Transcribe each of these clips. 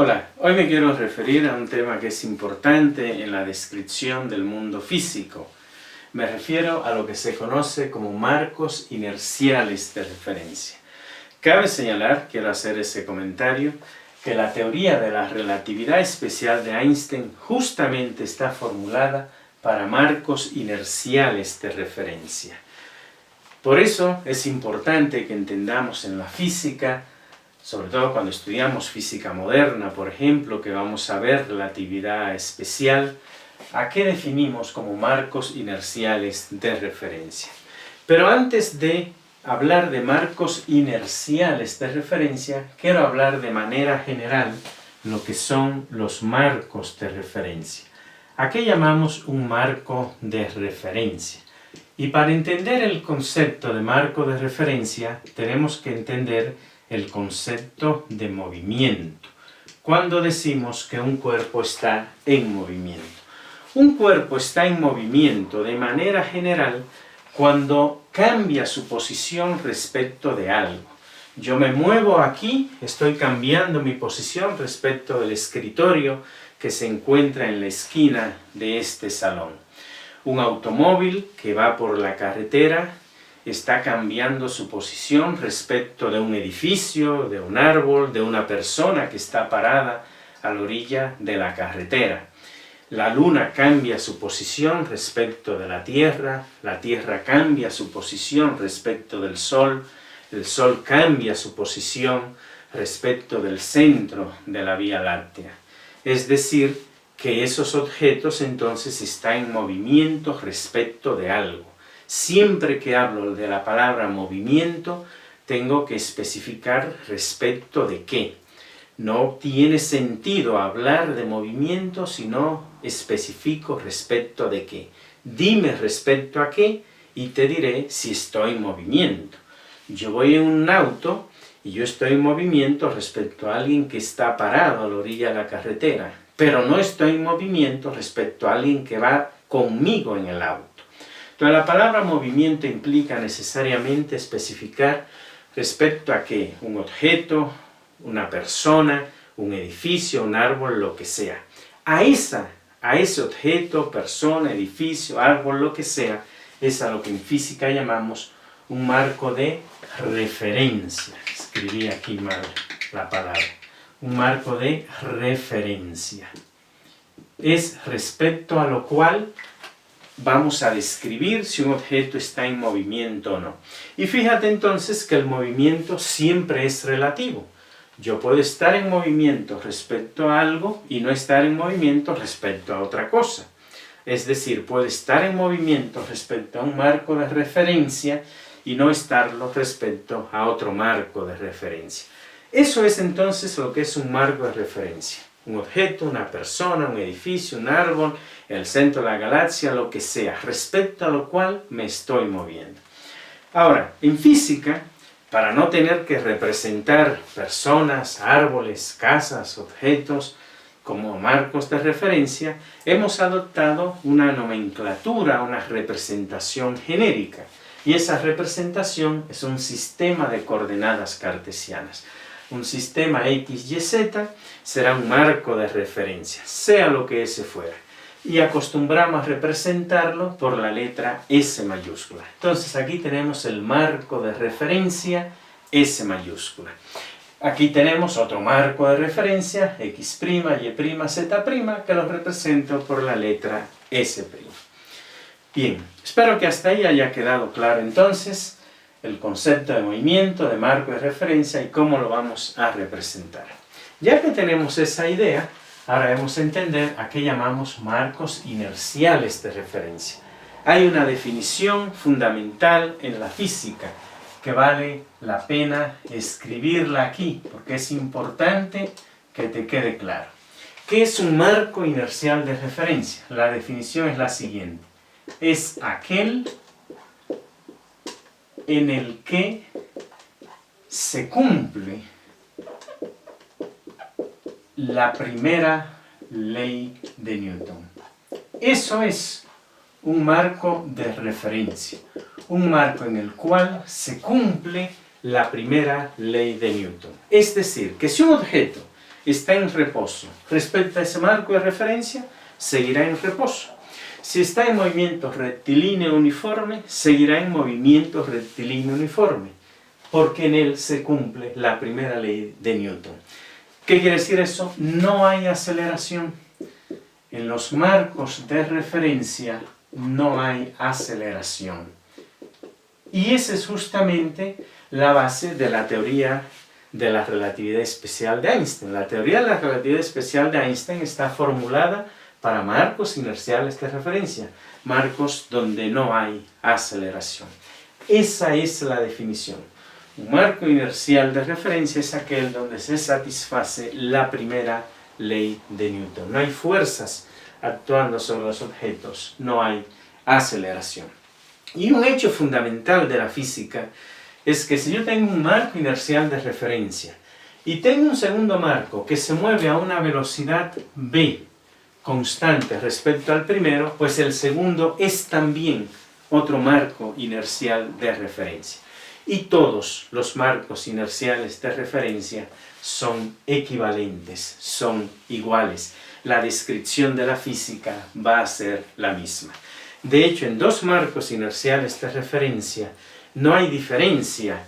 Hola, hoy me quiero referir a un tema que es importante en la descripción del mundo físico. Me refiero a lo que se conoce como marcos inerciales de referencia. Cabe señalar, quiero hacer ese comentario, que la teoría de la relatividad especial de Einstein justamente está formulada para marcos inerciales de referencia. Por eso es importante que entendamos en la física, sobre todo cuando estudiamos física moderna, por ejemplo, que vamos a ver relatividad especial, a qué definimos como marcos inerciales de referencia. Pero antes de hablar de marcos inerciales de referencia, quiero hablar de manera general lo que son los marcos de referencia. ¿A qué llamamos un marco de referencia? Y para entender el concepto de marco de referencia, tenemos que entender el concepto de movimiento. Cuando decimos que un cuerpo está en movimiento. Un cuerpo está en movimiento de manera general cuando cambia su posición respecto de algo. Yo me muevo aquí, estoy cambiando mi posición respecto del escritorio que se encuentra en la esquina de este salón. Un automóvil que va por la carretera está cambiando su posición respecto de un edificio, de un árbol, de una persona que está parada a la orilla de la carretera. La luna cambia su posición respecto de la Tierra cambia su posición respecto del Sol, el Sol cambia su posición respecto del centro de la Vía Láctea. Es decir, que esos objetos entonces están en movimiento respecto de algo. Siempre que hablo de la palabra movimiento, tengo que especificar respecto de qué. No tiene sentido hablar de movimiento si no especifico respecto de qué. Dime respecto a qué y te diré si estoy en movimiento. Yo voy en un auto y yo estoy en movimiento respecto a alguien que está parado a la orilla de la carretera, pero no estoy en movimiento respecto a alguien que va conmigo en el auto. Entonces, la palabra movimiento implica necesariamente especificar respecto a qué, un objeto, una persona, un edificio, un árbol, lo que sea. A ese objeto, persona, edificio, árbol, lo que sea, es a lo que en física llamamos un marco de referencia. Escribí aquí mal la palabra. Un marco de referencia. Es respecto a lo cual vamos a describir si un objeto está en movimiento o no. Y fíjate entonces que el movimiento siempre es relativo. Yo puedo estar en movimiento respecto a algo y no estar en movimiento respecto a otra cosa. Es decir, puedo estar en movimiento respecto a un marco de referencia y no estarlo respecto a otro marco de referencia. Eso es entonces lo que es un marco de referencia. Un objeto, una persona, un edificio, un árbol, el centro de la galaxia, lo que sea, respecto a lo cual me estoy moviendo. Ahora, en física, para no tener que representar personas, árboles, casas, objetos como marcos de referencia, hemos adoptado una nomenclatura, una representación genérica. Y esa representación es un sistema de coordenadas cartesianas. Un sistema X, Y, Z será un marco de referencia, sea lo que ese fuera. Y acostumbramos a representarlo por la letra S mayúscula. Entonces aquí tenemos el marco de referencia S mayúscula. Aquí tenemos otro marco de referencia, X', Y', Z', que lo represento por la letra S'. Bien, espero que hasta ahí haya quedado claro entonces el concepto de movimiento, de marco de referencia y cómo lo vamos a representar. Ya que tenemos esa idea, ahora debemos entender a qué llamamos marcos inerciales de referencia. Hay una definición fundamental en la física que vale la pena escribirla aquí, porque es importante que te quede claro. ¿Qué es un marco inercial de referencia? La definición es la siguiente. Es aquel en el que se cumple la primera ley de Newton. Eso es un marco de referencia, un marco en el cual se cumple la primera ley de Newton. Es decir, que si un objeto está en reposo. Respecto a ese marco de referencia, seguirá en reposo. Si está en movimiento rectilíneo uniforme, seguirá en movimiento rectilíneo uniforme, porque en él se cumple la primera ley de Newton. ¿Qué quiere decir eso? No hay aceleración. En los marcos de referencia no hay aceleración. Y esa es justamente la base de la teoría de la relatividad especial de Einstein. La teoría de la relatividad especial de Einstein está formulada para marcos inerciales de referencia, marcos donde no hay aceleración. Esa es la definición. Un marco inercial de referencia es aquel donde se satisface la primera ley de Newton. No hay fuerzas actuando sobre los objetos, no hay aceleración. Y un hecho fundamental de la física es que si yo tengo un marco inercial de referencia y tengo un segundo marco que se mueve a una velocidad v constante respecto al primero, pues el segundo es también otro marco inercial de referencia. Y todos los marcos inerciales de referencia son equivalentes, son iguales. La descripción de la física va a ser la misma. De hecho, en dos marcos inerciales de referencia no hay diferencia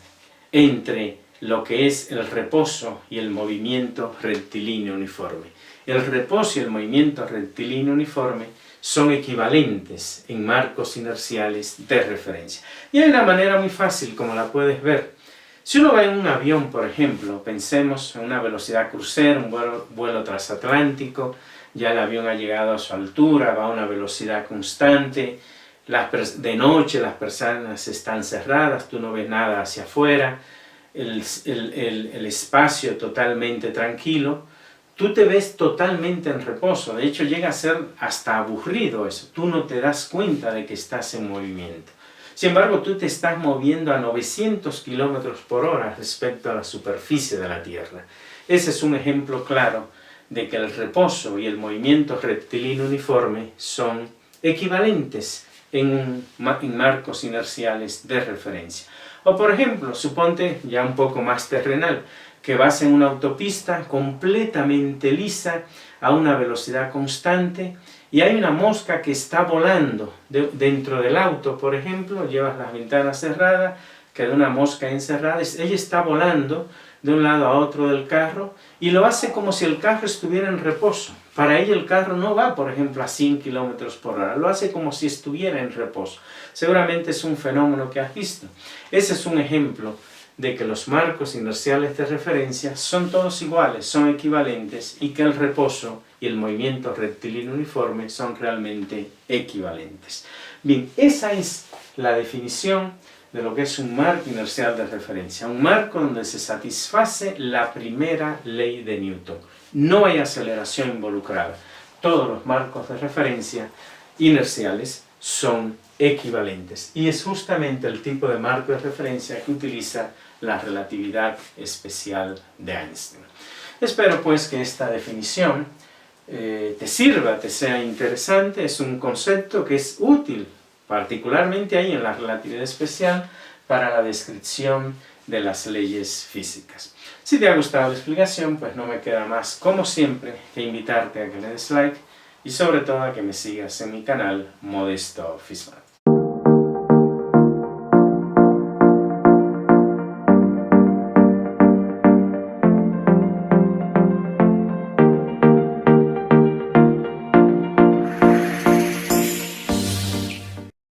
entre lo que es el reposo y el movimiento rectilíneo uniforme. El reposo y el movimiento rectilíneo uniforme son equivalentes en marcos inerciales de referencia. Y hay una manera muy fácil como la puedes ver. Si uno va en un avión, por ejemplo, pensemos en una velocidad crucero, un vuelo transatlántico, ya el avión ha llegado a su altura, va a una velocidad constante, de noche las persianas están cerradas, tú no ves nada hacia afuera, el espacio totalmente tranquilo, tú te ves totalmente en reposo. De hecho llega a ser hasta aburrido eso, tú no te das cuenta de que estás en movimiento. Sin embargo, tú te estás moviendo a 900 kilómetros por hora respecto a la superficie de la Tierra. Ese es un ejemplo claro de que el reposo y el movimiento rectilíneo uniforme son equivalentes en marcos inerciales de referencia. O por ejemplo, suponte ya un poco más terrenal, que vas en una autopista completamente lisa a una velocidad constante y hay una mosca que está volando dentro del auto, por ejemplo, llevas las ventanas cerradas, queda una mosca encerrada, ella está volando de un lado a otro del carro y lo hace como si el carro estuviera en reposo. Para ella el carro no va, por ejemplo, a 100 kilómetros por hora, lo hace como si estuviera en reposo. Seguramente es un fenómeno que has visto. Ese es un ejemplo de que los marcos inerciales de referencia son todos iguales, son equivalentes y que el reposo y el movimiento rectilíneo uniforme son realmente equivalentes. Bien, esa es la definición de lo que es un marco inercial de referencia, un marco donde se satisface la primera ley de Newton. No hay aceleración involucrada. Todos los marcos de referencia inerciales son equivalentes. Y es justamente el tipo de marco de referencia que utiliza la relatividad especial de Einstein. Espero pues que esta definición te sirva, te sea interesante. Es un concepto que es útil, particularmente ahí en la relatividad especial, para la descripción de las leyes físicas. Si te ha gustado la explicación, pues no me queda más, como siempre, que invitarte a que le des like y sobre todo a que me sigas en mi canal Modesto Fishman.